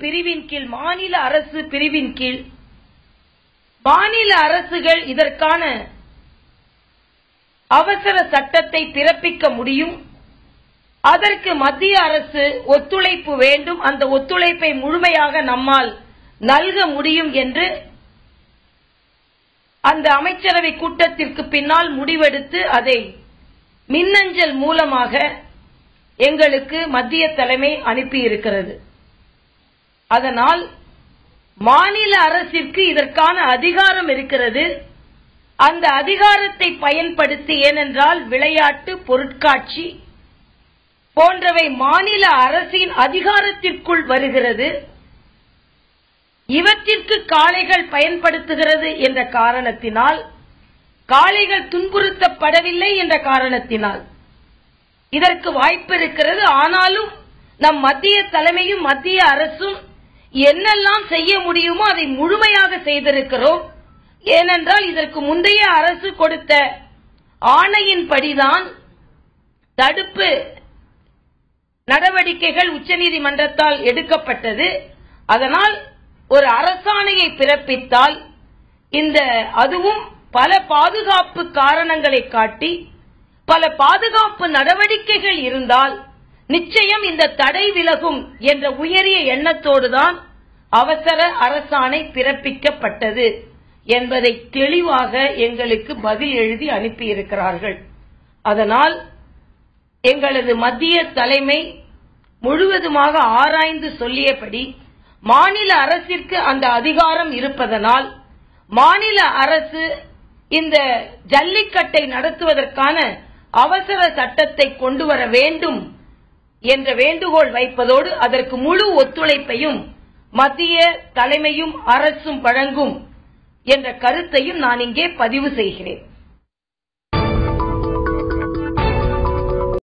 பிரிவின் கீழ், மாநில அரசு பிரிவின் கீழ் மாநில அரசுகள் இதற்கான அவசர சட்டத்தை பிறப்பிக்க முடியும். அதற்கு மத்திய அரசு ஒத்துழைப்பு வேண்டும். அந்த ஒத்துழைப்பை முழுமையாக நம்மால் நல்க முடியும் என்று அந்த அமைச்சரவை கூட்டத்திற்கு பின்னால் முடிவெடுத்து அதை மின்னஞ்சல் மூலமாக எங்களுக்கு மத்திய தலைமை அனுப்பியிருக்கிறது. அதனால் மாநில அரசிற்கு இதற்கான அதிகாரம் இருக்கிறது. அந்த அதிகாரத்தை பயன்படுத்தி, ஏனென்றால் விளையாட்டு, பொருட்காட்சி போன்றவை மாநில அரசின் அதிகாரத்திற்குள் வருகிறது. இவற்றிற்கு காளைகள் பயன்படுத்துகிறது என்ற காரணத்தினால், காளைகள் துன்புறுத்தப்படவில்லை என்ற காரணத்தினால் இதற்கு வாய்ப்பு இருக்கிறது. ஆனாலும் நம் மத்திய தலைமையும் மத்திய அரசும் என்னெல்லாம் செய்ய முடியுமோ அதை முழுமையாக செய்திருக்கிறோம். ஏனென்றால் இதற்கு முந்தைய அரசு கொடுத்த ஆணையின்படிதான் தடுப்பு நடவடிக்கைகள் உச்சநீதிமன்றத்தால் எடுக்கப்பட்டது. அதனால் ஒரு அரசாணையை பிறப்பித்தால் அதுவும் பல பாதுகாப்பு காரணங்களை காட்டி பல பாதுகாப்பு நடவடிக்கைகள் இருந்தால் நிச்சயம் இந்த தடை விலகும் என்ற உயரிய எண்ணத்தோடுதான் அவசர அரசாணை பிறப்பிக்கப்பட்டது என்பதை தெளிவாக எங்களுக்கு பதில் எழுதி அனுப்பியிருக்கிறார்கள். அதனால் எங்களது மத்திய தலைமை முழுவதுமாக ஆராய்ந்து சொல்லியபடி மாநில அரசிற்கு அந்த அதிகாரம் இருப்பதனால் மாநில அரசு இந்த ஜல்லிக்கட்டை நடத்துவதற்கான அவசர சட்டத்தை கொண்டு வர வேண்டும் என்ற வேண்டுகோள் வைப்பதோடு அதற்கு முழு ஒத்துழைப்பையும் மத்திய தலைமையும் அரசும் வழங்கும் என்ற கருத்தையும் நான் இங்கே பதிவு செய்கிறேன்.